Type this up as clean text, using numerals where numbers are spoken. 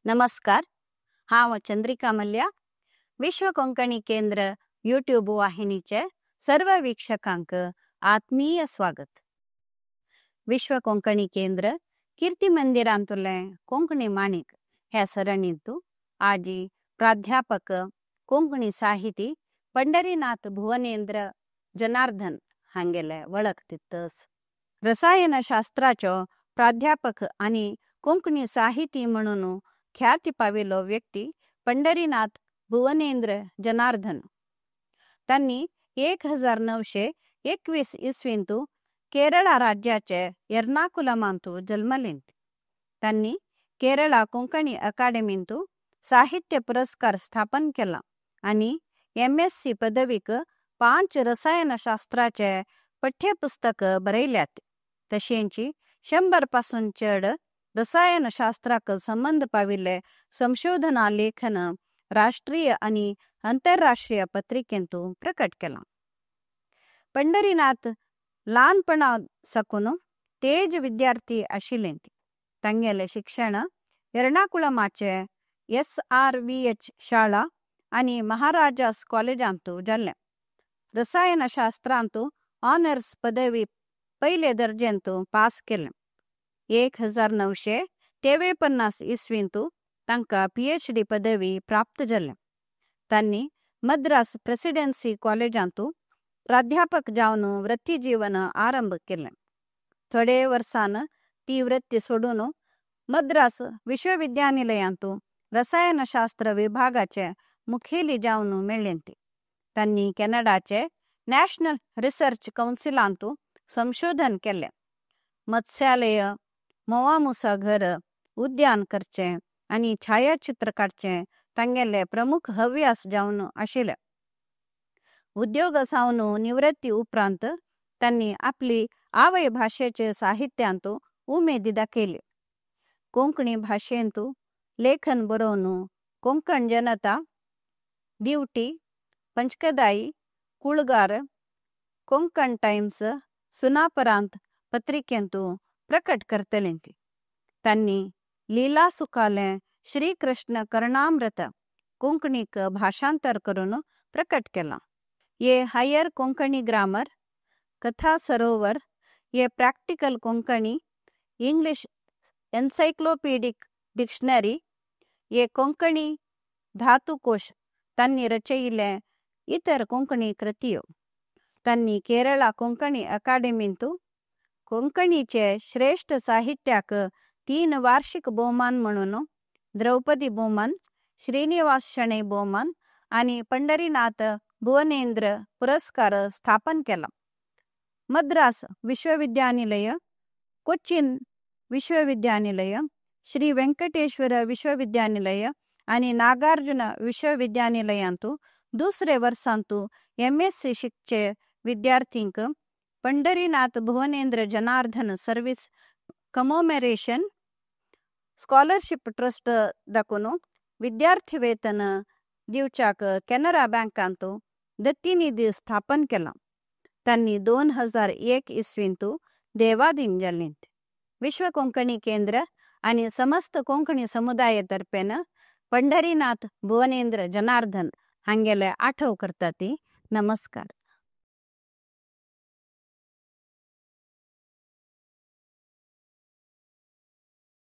नमस्कार. हांव चंद्रिका मल्ल्या. विश्व कोंकणी केंद्र यूट्यूब वाहिनीचे सर्व वीक्षकांक आत्मीय स्वागत. विश्व कोंकणी केंद्र कीर्ती मंदिरांतले कोंकणी माणिक ह्या सरणींतू आजी प्राध्यापक कोंकणी साहिती पंढरीनाथ भुवनेंद्र जनार्दन हांगेले वळख दितस. रसायनशास्त्राचो प्राध्यापक आणि कोंकणी साहिती म्हणून ख्याती पाविलो व्यक्ती पंढरीनाथ भुवनेंद्र जनार्दन. त्यांनी 1921 इसवींतू केरळा राज्याचे एर्नाकुलमांतू जन्मलें. त्यांनी केरळा कोंकणी अकादेमींतू साहित्य पुरस्कार स्थापन केला आणि MSc पदवीक 5 रसायनशास्त्राचे पाठ्यपुस्तक बरयल्यात. तशेंची 100 पासून चड रसायनशास्त्राक संबंध पाविल्ले संशोधना लेखन राष्ट्रीय आणि आंतरराष्ट्रीय पत्रिकेंतू प्रकट केला. पंढरीनाथ ल्हानपणा साकून तेज विद्यार्थी आशिल्ले. तांगेले शिक्षण एर्नाकुलमाचे SRVH शाळा आणि महाराजास कॉलेजांतू जाल्ले. रसायनशास्त्रांतू ऑनर्स पदवी पयले दर्जेंतू पास केले. 1953 इसवींतू तांकां PhD पदवी प्राप्त जाल्ले. त्यांनी मद्रास प्रेसिडेन्सी कॉलेजांतू प्राध्यापक जावन वृत्ती जीवन आरंभ केले. थोडे वर्सान ती वृत्ती सोडून मद्रास विश्वविद्यानिलयांतू रसायनशास्त्र विभागाचे मुखेली जावन मेळ्ळे. त्यांनी कॅनडाचे नॅशनल रिसर्च काउन्सिलांतू संशोधन केले. मत्स्यालय, मोवामुसा घर, उद्यान करचे आणि छायाचित्र काढचे तांगेले प्रमुख हव्यास जावन आशिल्ले. उद्योग सावन निवृत्ती उपरांत त्यांनी आपली आवय भाषेचे साहित्यांतू उमेदी दाखयली. कोंकणी भाषेंतू लेखन बरोवन कोंकण जनता, दिवटी, पंचकदाई, कुळगार, कोंकण टाइम्स, सुनापरांत पत्रिकेंतू प्रकट करतले. त्यांनी लीला सुकाले श्रीकृष्ण कर्णामृत कोंकणीक भाषांतर करून प्रकट केला. ये हायर कोंकणी ग्रामर, कथा सरोवर, ये प्रॅक्टिकल कोंकणी, इंग्लिश एन्सायक्लोपीडिक डिक्शनरी, ये कोंकणी धातुकोश त्यांनी रचयिल्ले इतर कोंकणी कृतियो. त्यांनी केरळा कोंकणी अकादेमींतू कोंकणीचे श्रेष्ठ साहित्याक 3 वार्षिक भोवमान म्हणून द्रौपदी भोवमान, श्रीनिवास शणै भोवमान आणि पंढरीनाथ भुवनेंद्र पुरस्कार स्थापन केला. मद्रास विश्वविद्यानिलय, कोचीन विश्वविद्यानिलय, श्री व्यंकटेश्वर विश्वविद्यानिलय आणि नागार्जुन विश्वविद्यानिलयांतू दुसरे वर्सांतू MSc शिकचे विद्यार्थींक पंढरीनाथ भुवनेंद्र जनार्दन सर्व्हिस कमोमेरेशन स्कॉलरशिप ट्रस्ट दाखवून विद्यार्थी वेतन दिवच्याक कॅनरा बँकांतू दत्ती निधी स्थापन केला. त्यांनी 2001 इसवींतू देवादीन जाल्ले. विश्व कोंकणी केंद्र आणि समस्त कोंकणी समुदायातर्फेन पंढरीनाथ भुवनेंद्र जनार्दन हांगेले आठव करता ती. नमस्कार.